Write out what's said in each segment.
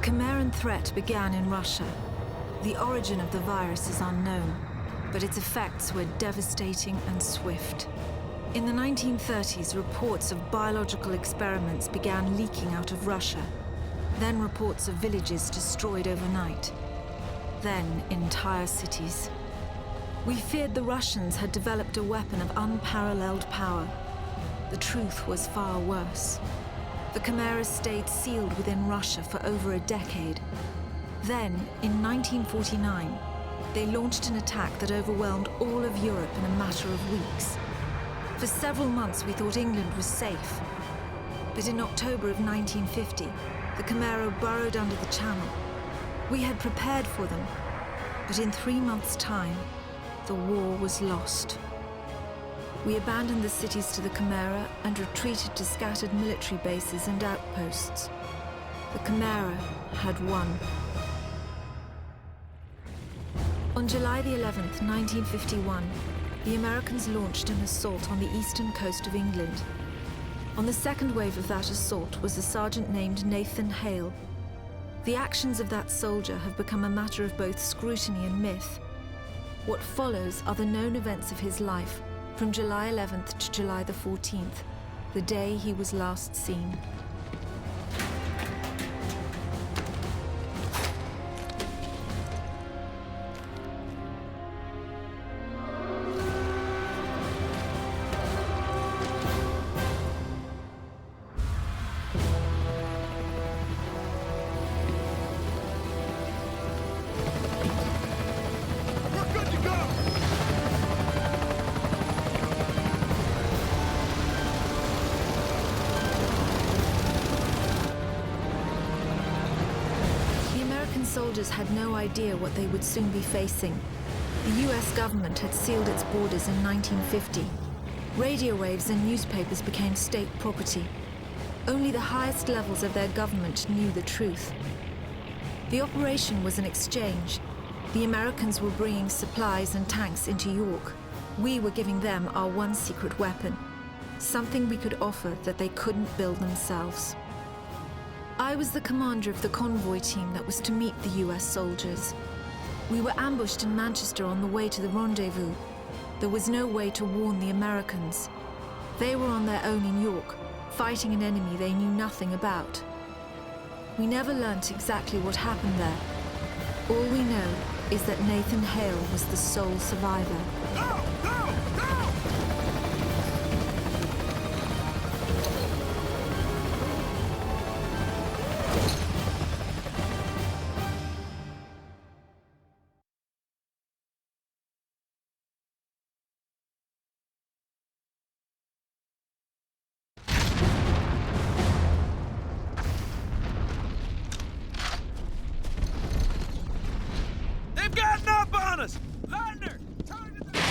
Chimeran threat began in Russia. The origin of the virus is unknown, but its effects were devastating and swift. In the 1930s, reports of biological experiments began leaking out of Russia. Then reports of villages destroyed overnight. Then entire cities. We feared the Russians had developed a weapon of unparalleled power. The truth was far worse. The Chimeras stayed sealed within Russia for over a decade. Then, in 1949, they launched an attack that overwhelmed all of Europe in a matter of weeks. For several months, we thought England was safe. But in October of 1950, the Chimera burrowed under the Channel. We had prepared for them, but in 3 months' time, the war was lost. We abandoned the cities to the Chimera and retreated to scattered military bases and outposts. The Chimera had won. On July the 11th, 1951, the Americans launched an assault on the eastern coast of England. On the second wave of that assault was a sergeant named Nathan Hale. The actions of that soldier have become a matter of both scrutiny and myth. What follows are the known events of his life, from July 11th to July the 14th, the day he was last seen. Soldiers had no idea what they would soon be facing. The US government had sealed its borders in 1950. Radio waves and newspapers became state property. Only the highest levels of their government knew the truth. The operation was an exchange. The Americans were bringing supplies and tanks into York. We were giving them our one secret weapon, something we could offer that they couldn't build themselves. I was the commander of the convoy team that was to meet the US soldiers. We were ambushed in Manchester on the way to the rendezvous. There was no way to warn the Americans. They were on their own in York, fighting an enemy they knew nothing about. We never learnt exactly what happened there. All we know is that Nathan Hale was the sole survivor. No! No! No! They've gotten up on us! Lardner! Target them!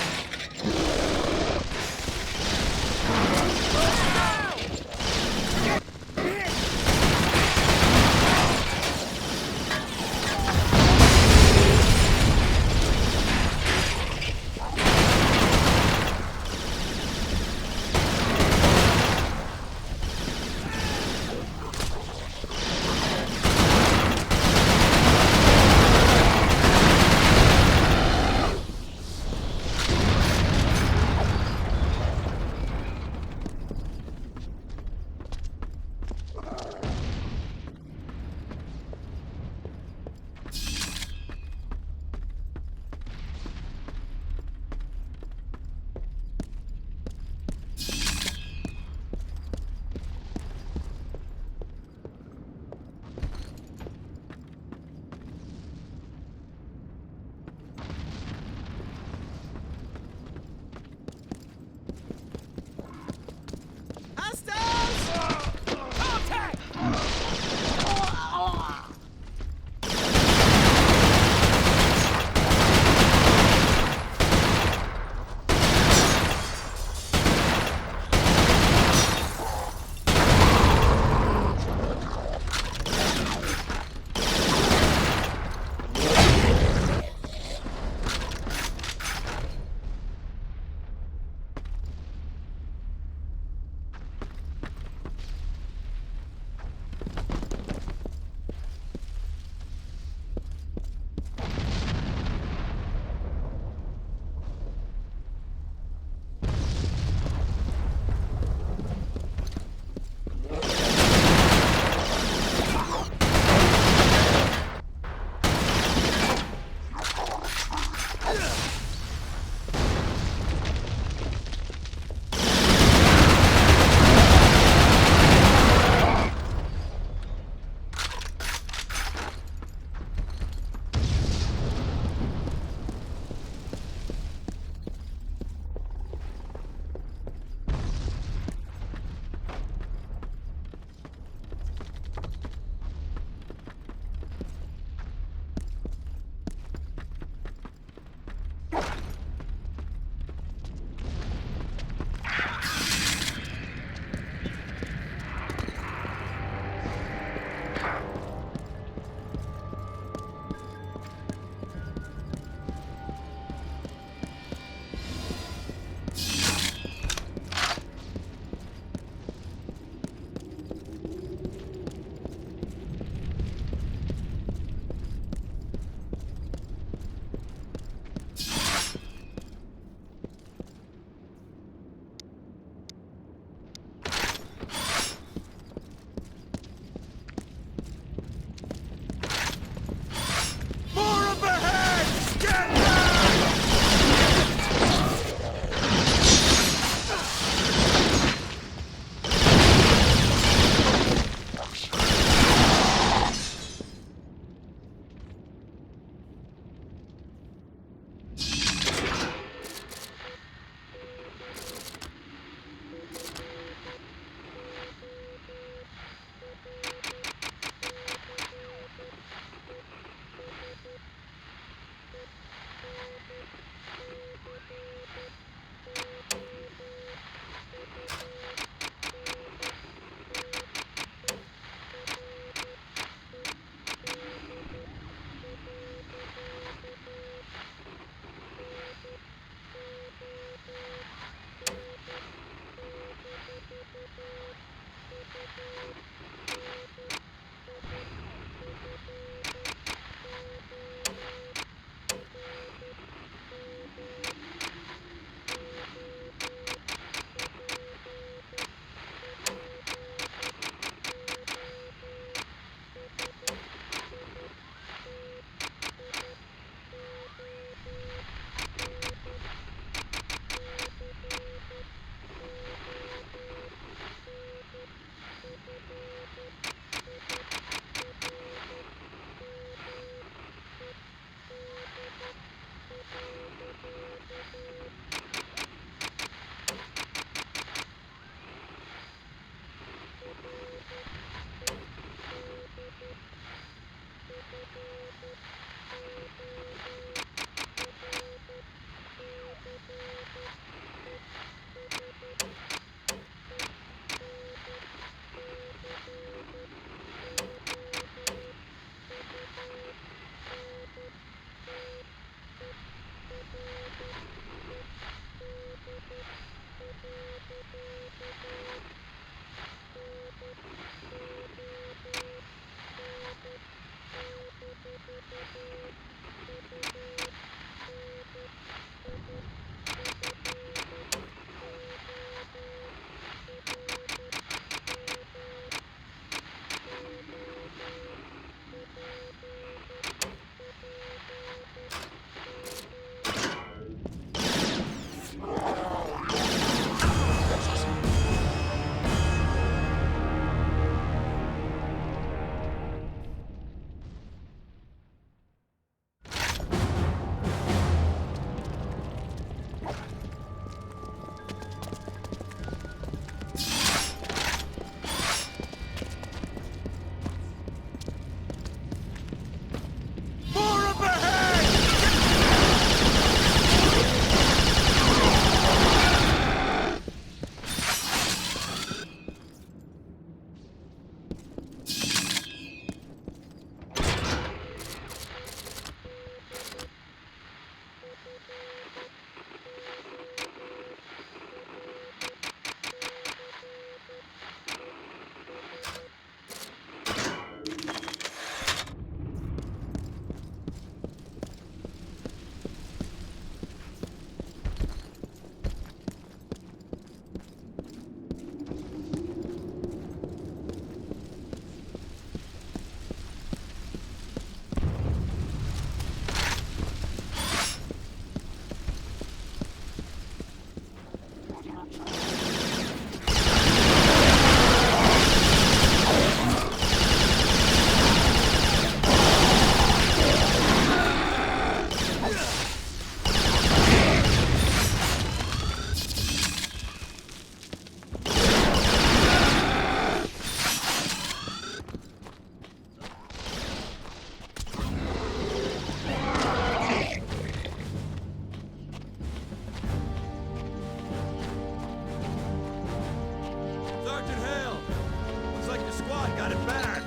Squad got it bad.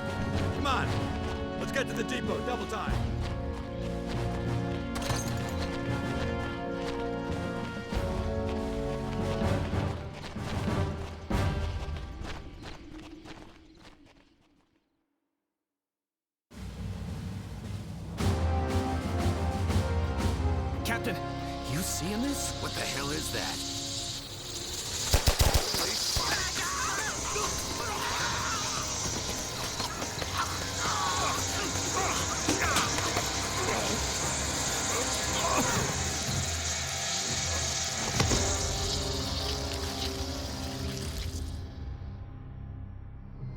Come on, let's get to the depot, double time. Captain, you seeing this? What the hell is that?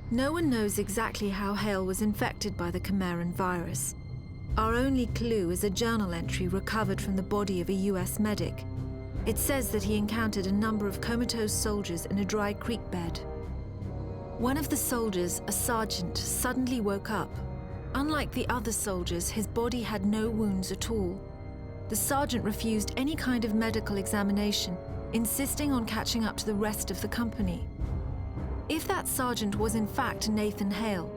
No one knows exactly how Hale was infected by the Chimeran virus. Our only clue is a journal entry recovered from the body of a US medic. It says that he encountered a number of comatose soldiers in a dry creek bed. One of the soldiers, a sergeant, suddenly woke up. Unlike the other soldiers, his body had no wounds at all. The sergeant refused any kind of medical examination, insisting on catching up to the rest of the company. If that sergeant was in fact Nathan Hale,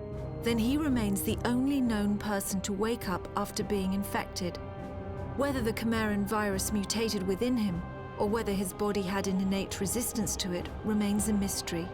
then he remains the only known person to wake up after being infected. Whether the Chimeran virus mutated within him, or whether his body had an innate resistance to it, remains a mystery.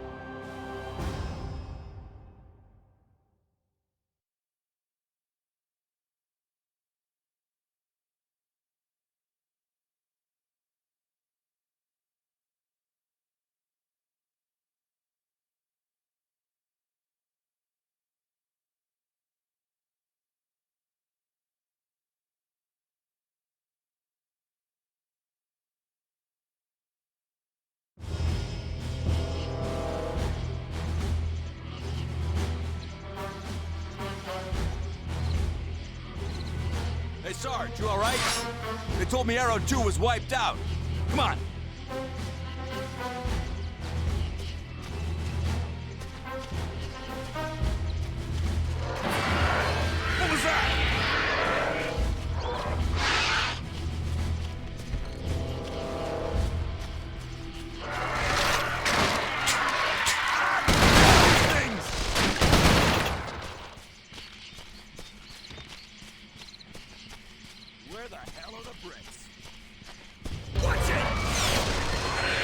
Hey, Sarge, you all right? They told me Arrow 2 was wiped out. Come on. What was that? Where the hell are the bricks? Watch it!